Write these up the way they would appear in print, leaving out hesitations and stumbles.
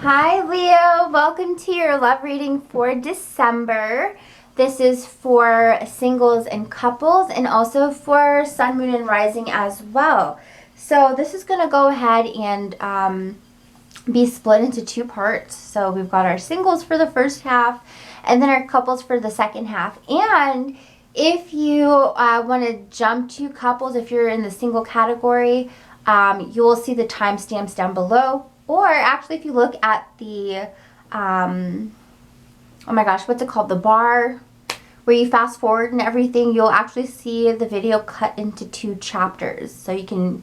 Hi Leo, welcome to your love reading for December. This is for singles and couples and also for sun, moon, and rising as well. So this is going to go ahead and be split into two parts. So we've got our singles for the first half and then our couples for the second half. And if you want to jump to couples, if you're in the single category, you will see the timestamps down below. Or actually, if you look at the, oh my gosh, what's it called? The bar where you fast forward and everything, you'll actually see the video cut into 2 chapters. So you can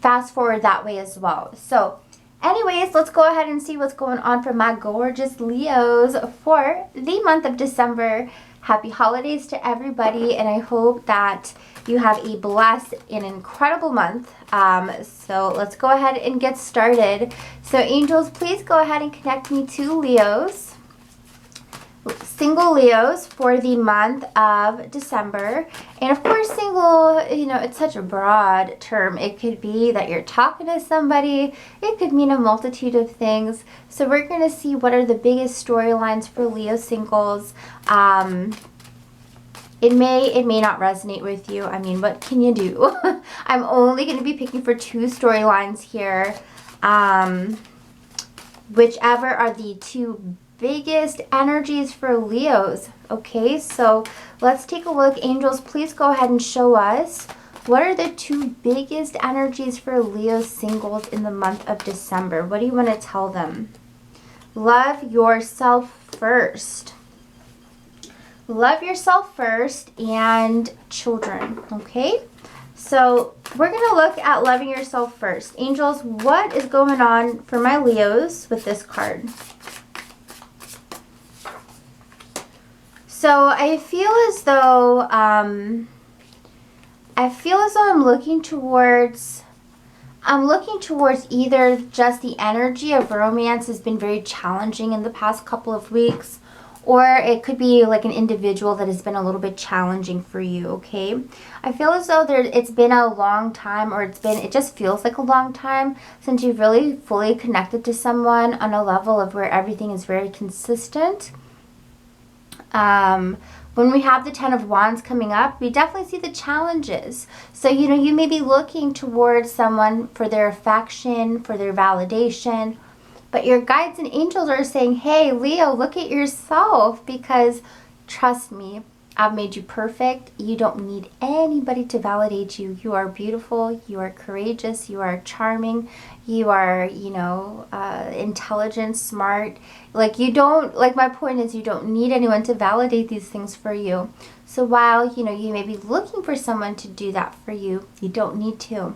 fast forward that way as well. So anyways, let's go ahead and see what's going on for my gorgeous Leos for the month of December. Happy holidays to everybody, and I hope that you have a blessed and incredible month. So let's go ahead and get started. So angels, please go ahead and connect me to Leos. Single Leos for the month of December. And of course, single, you know, it's such a broad term. It could be that you're talking to somebody. It could mean a multitude of things. So we're going to see what are the biggest storylines for Leo singles. It may not resonate with you. I mean, what can you do? I'm only going to be picking for 2 storylines here. Whichever are the 2 biggest energies for Leos. Okay, so let's take a look. Angels, please go ahead and show us what are the 2 biggest energies for Leo singles in the month of December. What do you want to tell them? Love yourself first. Love yourself first and children. Okay, so we're going to look at loving yourself first. Angels, what is going on for my Leos with this card? So I feel as though I'm looking towards either just the energy of romance has been very challenging in the past couple of weeks, or it could be like an individual that has been a little bit challenging for you, okay? I feel as though it's been a long time, or it just feels like a long time since you've really fully connected to someone on a level of where everything is very consistent. When we have the 10 of Wands coming up, we definitely see the challenges. So, you know, you may be looking towards someone for their affection, for their validation, but your guides and angels are saying, hey, Leo, look at yourself, because trust me, I've made you perfect. You don't need anybody to validate you. You are beautiful. You are courageous. You are charming. You are, you know, intelligent, smart. Like my point is, you don't need anyone to validate these things for you. So while, you know, you may be looking for someone to do that for you, you don't need to.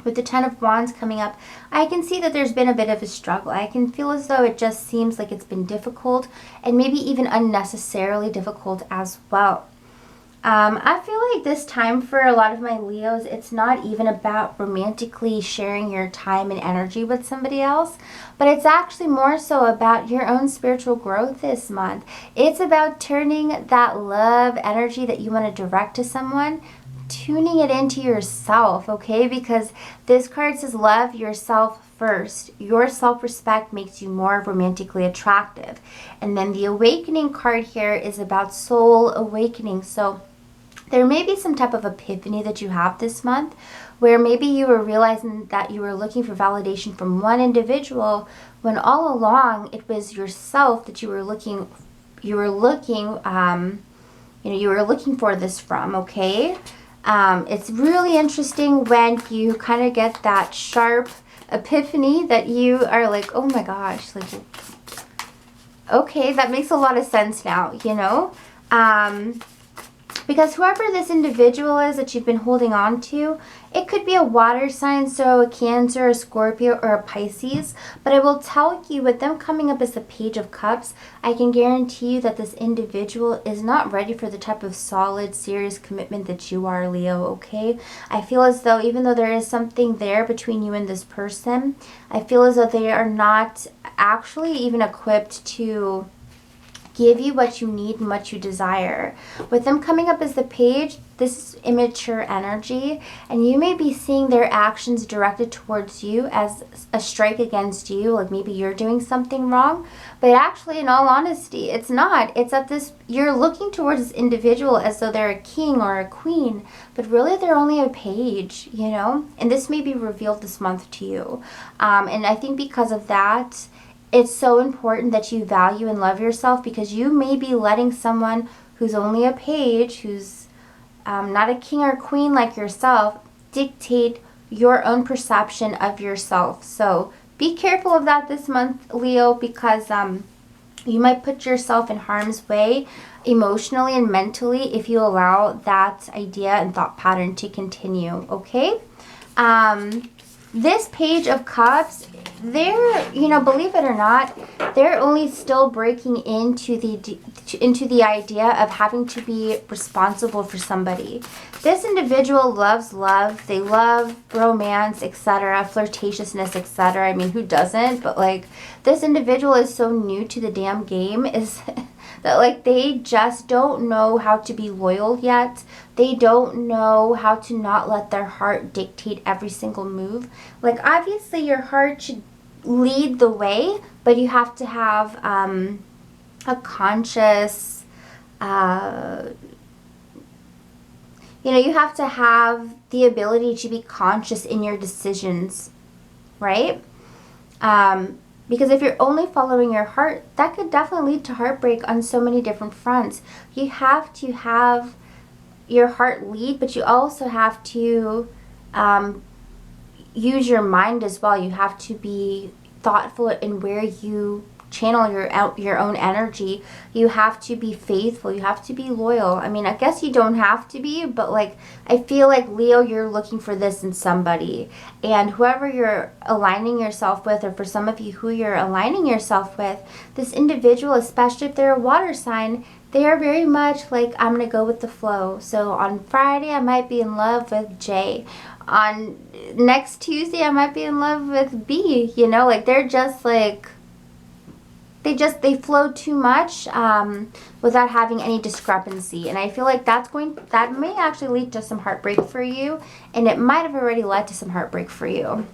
With the 10 of Wands coming up, I can see that there's been a bit of a struggle. I can feel as though it just seems like it's been difficult, and maybe even unnecessarily difficult as well. I feel like this time for a lot of my Leos, it's not even about romantically sharing your time and energy with somebody else, but it's actually more so about your own spiritual growth this month. It's about turning that love energy that you want to direct to someone, tuning it into yourself, okay? Because this card says love yourself first. Your self-respect makes you more romantically attractive. And then the awakening card here is about soul awakening. So there may be some type of epiphany that you have this month where maybe you were realizing that you were looking for validation from one individual when all along it was yourself that you were looking for this from, okay? It's really interesting when you kind of get that sharp epiphany that you are like, oh my gosh, like, okay, that makes a lot of sense now, you know? Because whoever this individual is that you've been holding on to, it could be a water sign, so a Cancer, a Scorpio, or a Pisces. But I will tell you, with them coming up as the Page of Cups, I can guarantee you that this individual is not ready for the type of solid, serious commitment that you are, Leo, okay? I feel as though even though there is something there between you and this person, I feel as though they are not actually even equipped to give you what you need and what you desire. With them coming up as the Page, this is immature energy, and you may be seeing their actions directed towards you as a strike against you, like maybe you're doing something wrong. But actually, in all honesty, it's not. It's that you're looking towards this individual as though they're a king or a queen, but really they're only a page, you know? And this may be revealed this month to you. And I think because of that, it's so important that you value and love yourself, because you may be letting someone who's only a page, who's not a king or queen like yourself, dictate your own perception of yourself. So be careful of that this month, Leo, because you might put yourself in harm's way emotionally and mentally if you allow that idea and thought pattern to continue, okay? This Page of Cups, they're, you know, believe it or not, they're only still breaking into the idea of having to be responsible for somebody. This individual loves love. They love romance, etc., flirtatiousness, etc. I mean, who doesn't? But like, this individual is so new to the damn game is that like they just don't know how to be loyal yet. They don't know how to not let their heart dictate every single move. Like, obviously your heart should lead the way, but you have to have a conscious, you know, you have to have the ability to be conscious in your decisions, right? Because if you're only following your heart, that could definitely lead to heartbreak on so many different fronts. You have to have your heart lead, but you also have to use your mind as well. You have to be thoughtful in where you channel your own energy. You have to be faithful. You have to be loyal. I mean, I guess you don't have to be, but like, I feel like, Leo, you're looking for this in somebody. And whoever you're aligning yourself with, or for some of you who you're aligning yourself with, this individual, especially if they're a water sign, they are very much like, I'm going to go with the flow. So on Friday, I might be in love with Jay. On next Tuesday, I might be in love with B. You know, like, they're just like, they flow too much without having any discrepancy. And I feel like that may actually lead to some heartbreak for you. And it might have already led to some heartbreak for you.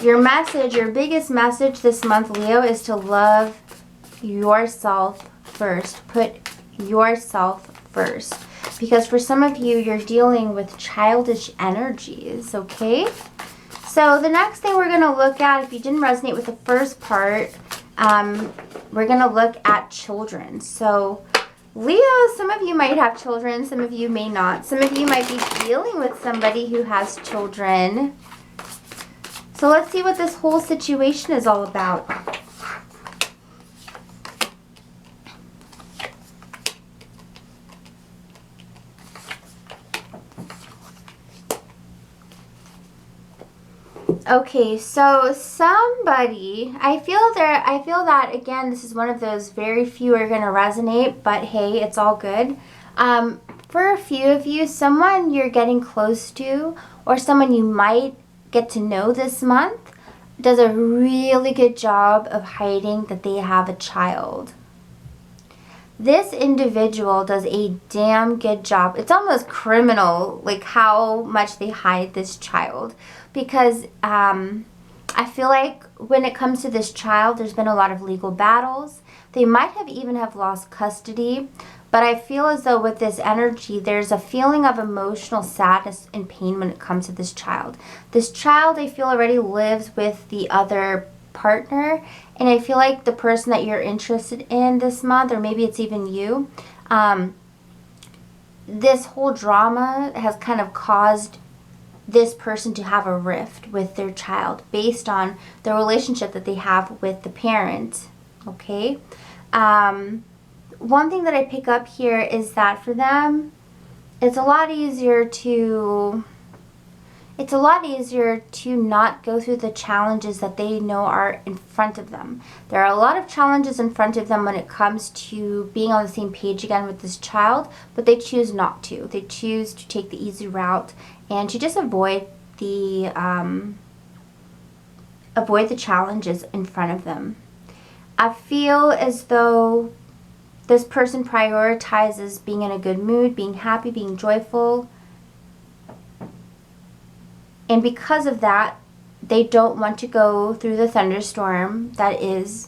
Your message, your biggest message this month, Leo, is to love yourself first. Put yourself first. Because for some of you, you're dealing with childish energies, okay? So the next thing we're going to look at, if you didn't resonate with the first part, we're going to look at children. So Leo, some of you might have children, some of you may not. Some of you might be dealing with somebody who has children. So let's see what this whole situation is all about. Okay, so somebody, I feel that again, this is one of those very few are going to resonate, but hey, it's all good. For a few of you, someone you're getting close to, or someone you might get to know this month, does a really good job of hiding that they have a child. This individual does a damn good job. It's almost criminal, like how much they hide this child. Because I feel like when it comes to this child, there's been a lot of legal battles. They might have even have lost custody. But I feel as though with this energy, there's a feeling of emotional sadness and pain when it comes to this child. This child, I feel, already lives with the other partner. And I feel like the person that you're interested in this month, or maybe it's even you, this whole drama has kind of caused this person to have a rift with their child based on the relationship that they have with the parent, okay? One thing that I pick up here is that for them, it's a lot easier to not go through the challenges that they know are in front of them. There are a lot of challenges in front of them when it comes to being on the same page again with this child, but they choose not to. They choose to take the easy route and to just avoid the challenges in front of them. I feel as though This person prioritizes being in a good mood, being happy, being joyful. And because of that, they don't want to go through the thunderstorm that is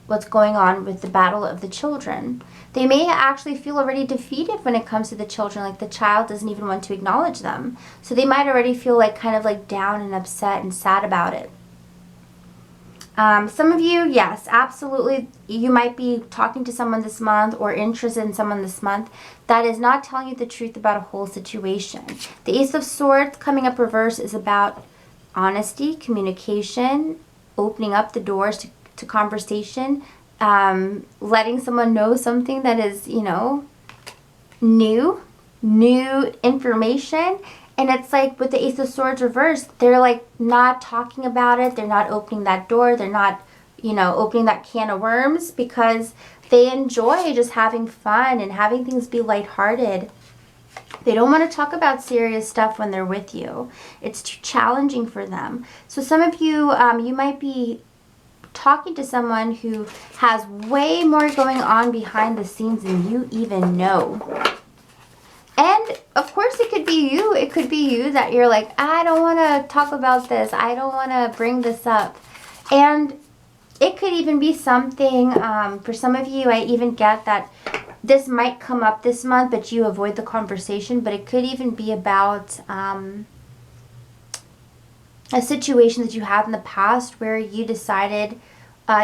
what's going on with the battle of the children. They may actually feel already defeated when it comes to the children, like the child doesn't even want to acknowledge them. So they might already feel like kind of like down and upset and sad about it. Some of you, yes, absolutely, you might be talking to someone this month or interested in someone this month that is not telling you the truth about a whole situation. The Ace of Swords coming up reverse is about honesty, communication, opening up the doors to conversation, letting someone know something that is, you know, new information. And it's like with the Ace of Swords reversed, they're like not talking about it. They're not opening that door. They're not, you know, opening that can of worms because they enjoy just having fun and having things be lighthearted. They don't want to talk about serious stuff when they're with you. It's too challenging for them. So some of you, you might be talking to someone who has way more going on behind the scenes than you even know. And of course it could be you. It could be you that you're like, I don't want to talk about this. I don't want to bring this up. And it could even be something, for some of you, I even get that this might come up this month, but you avoid the conversation. But it could even be about a situation that you had in the past where you decided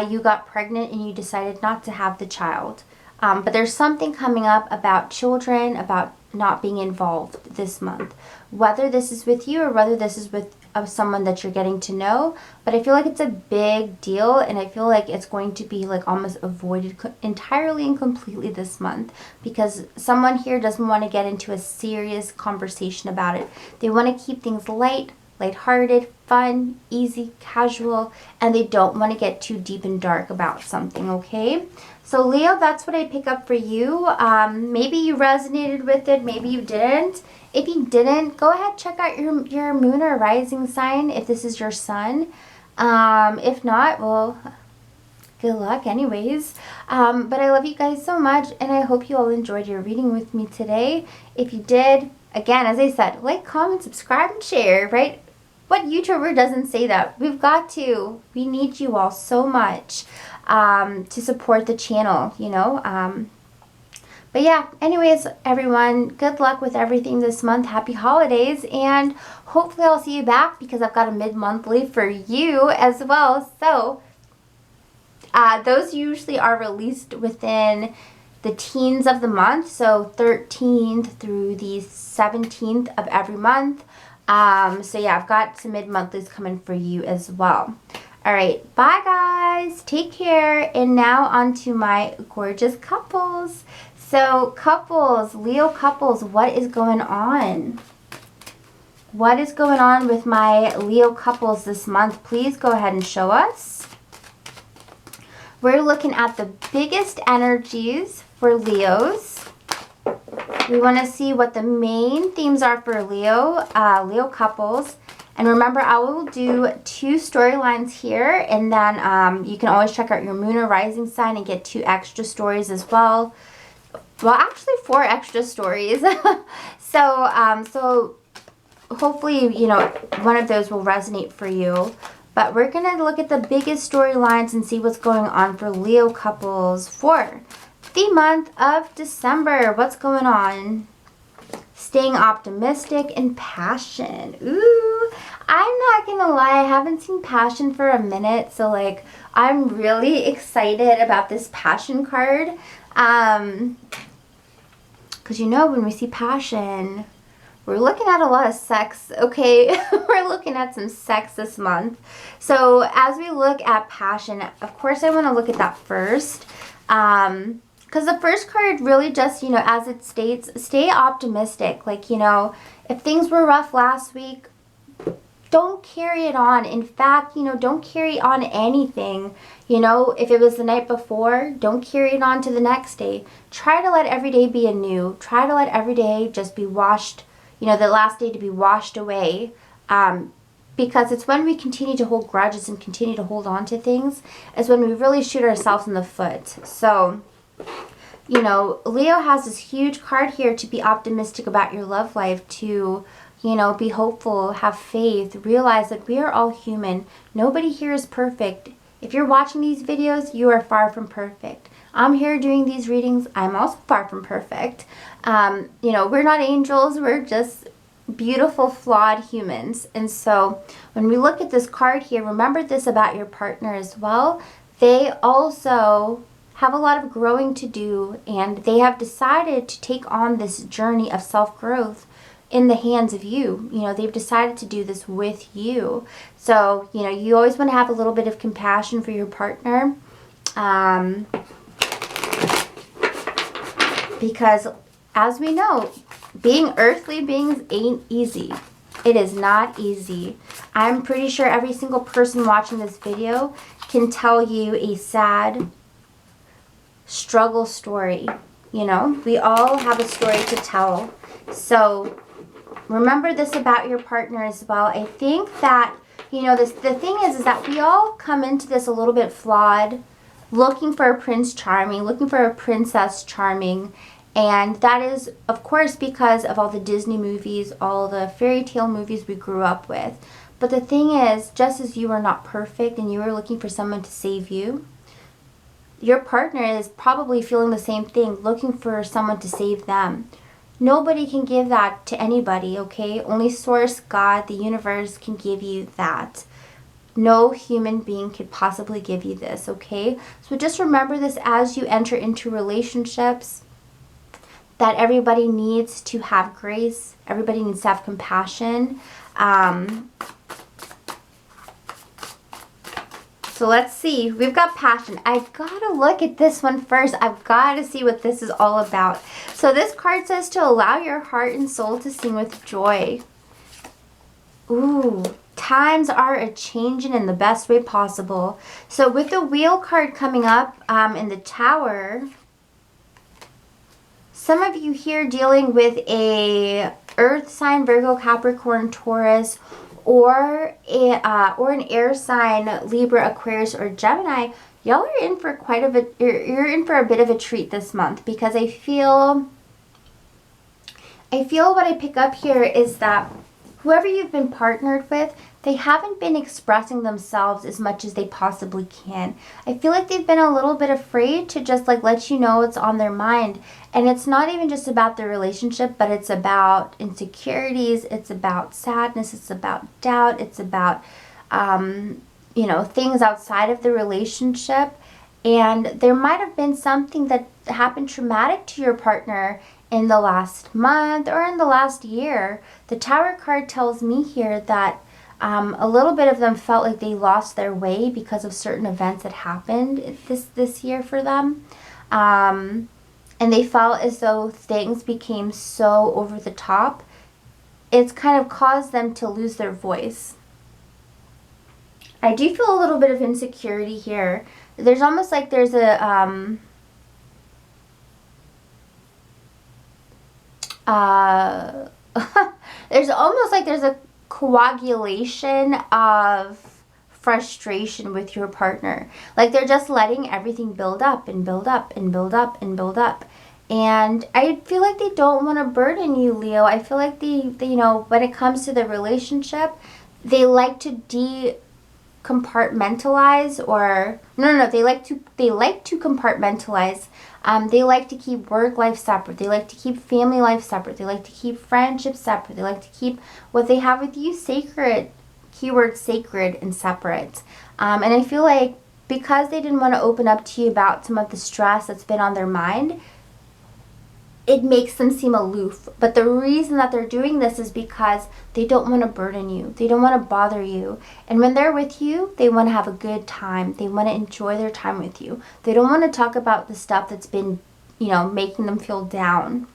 you got pregnant and you decided not to have the child. But there's something coming up about children, about not being involved this month. Whether this is with you or whether this is with someone that you're getting to know. But I feel like it's a big deal, and I feel like it's going to be like almost avoided entirely and completely this month because someone here doesn't want to get into a serious conversation about it. They want to keep things lighthearted, fun, easy, casual, and they don't want to get too deep and dark about something, okay? So Leo, that's what I pick up for you. Maybe you resonated with it, maybe you didn't. If you didn't, go ahead, check out your moon or rising sign if this is your sun. If not, well, good luck anyways. But I love you guys so much, and I hope you all enjoyed your reading with me today. If you did, again, as I said, like, comment, subscribe, and share, right? What YouTuber doesn't say that? We've got to. We need you all so much to support the channel, you know. But yeah, anyways, everyone, good luck with everything this month. Happy holidays, and hopefully I'll see you back because I've got a mid-monthly for you as well. So those usually are released within the teens of the month, so 13th through the 17th of every month. So yeah, I've got some mid-monthlies coming for you as well. All right, bye guys, take care. And now on to my gorgeous couples. So couples, Leo couples, what is going on? What is going on with my Leo couples this month? Please go ahead and show us. We're looking at the biggest energies for Leos. We want to see what the main themes are for Leo couples. And remember, I will do 2 storylines here, and then you can always check out your moon or rising sign and get 2 extra stories as well. Well, actually 4 extra stories. So hopefully, you know, one of those will resonate for you. But we're going to look at the biggest storylines and see what's going on for Leo couples for the month of December. What's going on? Staying optimistic and passion. Ooh, I'm not gonna lie, I haven't seen passion for a minute, so like I'm really excited about this passion card. Because you know, when we see passion, we're looking at a lot of sex, okay? We're looking at some sex this month. So as we look at passion, of course I want to look at that first. Because the first card really just, you know, as it states, stay optimistic. Like, you know, if things were rough last week, don't carry it on. In fact, you know, don't carry on anything. You know, if it was the night before, don't carry it on to the next day. Try to let every day be anew. Try to let every day just be washed, you know, the last day to be washed away. Because it's when we continue to hold grudges and continue to hold on to things is when we really shoot ourselves in the foot. So you know, Leo has this huge card here to be optimistic about your love life, to, you know, be hopeful, have faith, realize that we are all human. Nobody here is perfect. If you're watching these videos, you are far from perfect. I'm here doing these readings. I'm also far from perfect. You know, we're not angels. We're just beautiful, flawed humans. And so when we look at this card here, remember this about your partner as well. They also have a lot of growing to do, and they have decided to take on this journey of self-growth in the hands of you. You know, they've decided to do this with you. So, you know, you always want to have a little bit of compassion for your partner. Because as we know, being earthly beings ain't easy. It is not easy. I'm pretty sure every single person watching this video can tell you a sad struggle story. You know, we all have a story to tell. So remember this about your partner as well. I think that, you know, the thing is that we all come into this a little bit flawed, looking for a Prince Charming, looking for a Princess Charming. And that is, of course, because of all the Disney movies, all the fairy tale movies we grew up with. But the thing is, just as you are not perfect and you are looking for someone to save you, your partner is probably feeling the same thing, looking for someone to save them. Nobody can give that to anybody, okay? Only Source, God, the universe can give you that. No human being could possibly give you this, okay? So just remember this as you enter into relationships, that everybody needs to have grace. Everybody needs to have compassion. So let's see. We've got passion. I've got to look at this one first. I've got to see what this is all about. So this card says to allow your heart and soul to sing with joy. Ooh, times are a-changing in the best way possible. So with the Wheel card coming up in the Tower, some of you here dealing with a Earth sign, Virgo, Capricorn, Taurus, or an air sign, Libra, Aquarius, or Gemini, y'all are in for you're in for a bit of a treat this month, because I feel what I pick up here is that whoever you've been partnered with, they haven't been expressing themselves as much as they possibly can. I feel like they've been a little bit afraid to just like let you know what's on their mind. And it's not even just about the relationship, but it's about insecurities, it's about sadness, it's about doubt, it's about, you know, things outside of the relationship. And there might have been something that happened traumatic to your partner in the last month or in the last year. The Tower card tells me here that a little bit of them felt like they lost their way because of certain events that happened this year for them. And they felt as though things became so over the top. It's kind of caused them to lose their voice. I do feel a little bit of insecurity here. There's almost like there's a there's almost like there's a coagulation of frustration with your partner. Like they're just letting everything build up and build up and build up and build up. And I feel like they don't want to burden you, Leo. I feel like they you know, when it comes to the relationship, they like to compartmentalize, or no, they like to compartmentalize. They like to keep work life separate. They like to keep family life separate. They like to keep friendships separate. They like to keep what they have with you sacred, keyword sacred and separate. And I feel like because they didn't want to open up to you about some of the stress that's been on their mind, it makes them seem aloof. But the reason that they're doing this is because they don't want to burden you. They don't want to bother you. And when they're with you, they want to have a good time. They want to enjoy their time with you. They don't want to talk about the stuff that's been, you know, making them feel down.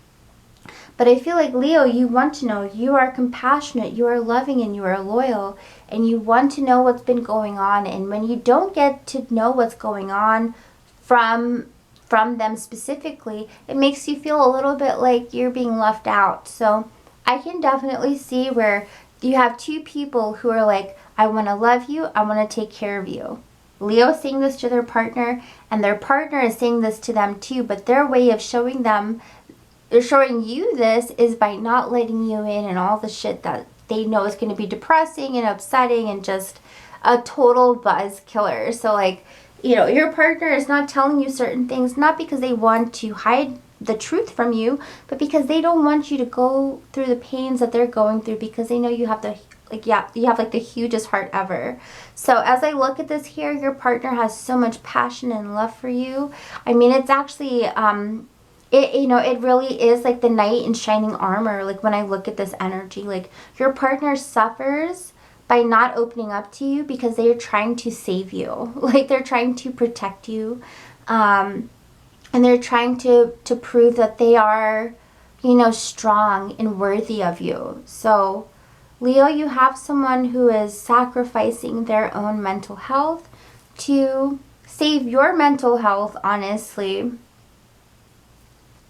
But I feel like, Leo, you want to know you are compassionate, you are loving, and you are loyal. And you want to know what's been going on. And when you don't get to know what's going on from them specifically, it makes you feel a little bit like you're being left out. So I can definitely see where you have two people who are like, I want to love you, I want to take care of you. Leo is saying this to their partner, and their partner is saying this to them too, but their way of showing you this is by not letting you in and all the shit that they know is going to be depressing and upsetting and just a total buzz killer. So like, you know, your partner is not telling you certain things, not because they want to hide the truth from you, but because they don't want you to go through the pains that they're going through, because they know you have the you have like the hugest heart ever. So as I look at this here, your partner has so much passion and love for you. I mean, it's actually it really is like the knight in shining armor. Like when I look at this energy, like your partner suffers by not opening up to you because they are trying to save you. Like they're trying to protect you. And they're trying to prove that they are, you know, strong and worthy of you. So Leo, you have someone who is sacrificing their own mental health to save your mental health, honestly.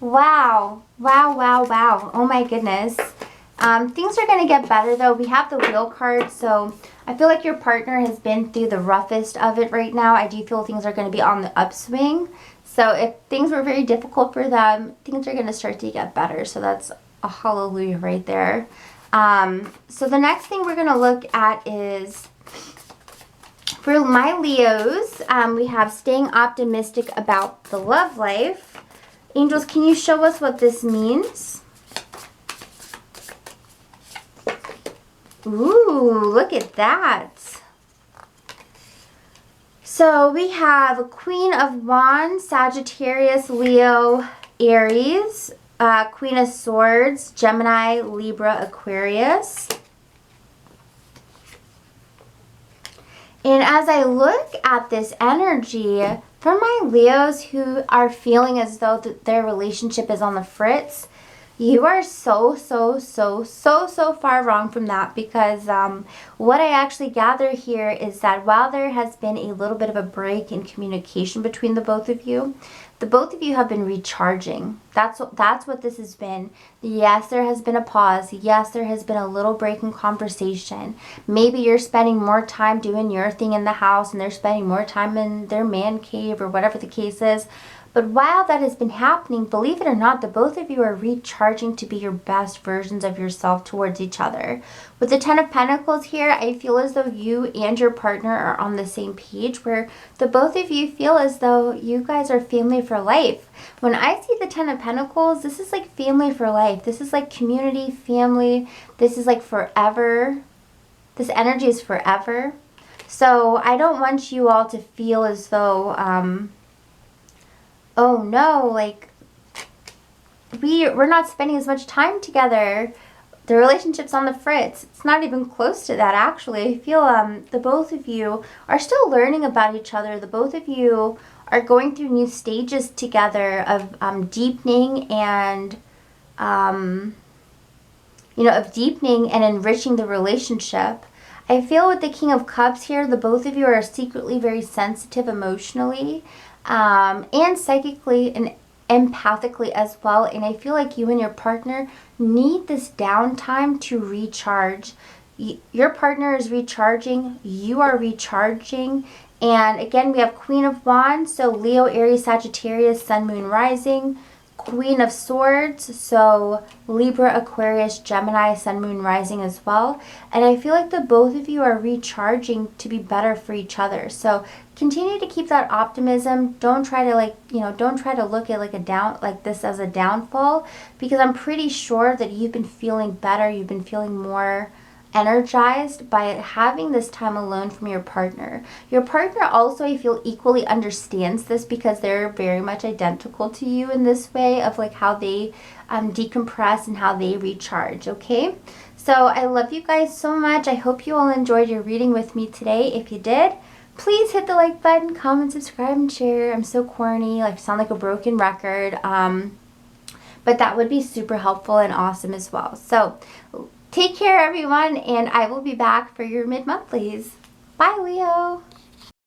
Wow. Wow, wow, wow. Oh my goodness. Things are going to get better though. We have the Wheel card, so I feel like your partner has been through the roughest of it right now. I do feel things are going to be on the upswing. So if things were very difficult for them, things are going to start to get better. So that's a hallelujah right there. So the next thing we're going to look at is, for my Leos, we have staying optimistic about the love life. Angels, can you show us what this means? Ooh, look at that. So we have Queen of Wands, Sagittarius, Leo, Aries, Queen of Swords, Gemini, Libra, Aquarius. And as I look at this energy, for my Leos who are feeling as though their relationship is on the fritz, you are so far wrong from that, because what I actually gather here is that while there has been a little bit of a break in communication between the both of you have been recharging. That's what this has been. Yes, there has been a pause. Yes, there has been a little break in conversation. Maybe you're spending more time doing your thing in the house and they're spending more time in their man cave or whatever the case is. But while that has been happening, believe it or not, the both of you are recharging to be your best versions of yourself towards each other. With the Ten of Pentacles here, I feel as though you and your partner are on the same page, where the both of you feel as though you guys are family for life. When I see the Ten of Pentacles, this is like family for life. This is like community, family. This is like forever. This energy is forever. So I don't want you all to feel as though, oh no, like we're not spending as much time together. The relationship's on the fritz. It's not even close to that, actually. I feel the both of you are still learning about each other. The both of you are going through new stages together of deepening and of deepening and enriching the relationship. I feel with the King of Cups here, the both of you are secretly very sensitive emotionally, and psychically and empathically as well. And I feel like you and your partner need this downtime to recharge. Your partner is recharging, you are recharging. And again, we have Queen of Wands, so Leo, Aries, Sagittarius, Sun, Moon, Rising. Queen of Swords, so Libra, Aquarius, Gemini, Sun, Moon, Rising as well. And I feel like the both of you are recharging to be better for each other. So continue to keep that optimism. Don't try to don't try to look at like this as a downfall, because I'm pretty sure that you've been feeling better. You've been feeling more energized by having this time alone from your partner. Your partner also, I feel, equally understands this, because they're very much identical to you in this way of like how they decompress and how they recharge. Okay, so I love you guys so much. I hope you all enjoyed your reading with me today. If you did, please hit the like button, comment, subscribe, and share. I'm so corny, like sound like a broken record, but that would be super helpful and awesome as well. So take care, everyone, and I will be back for your mid-monthlies. Bye, Leo.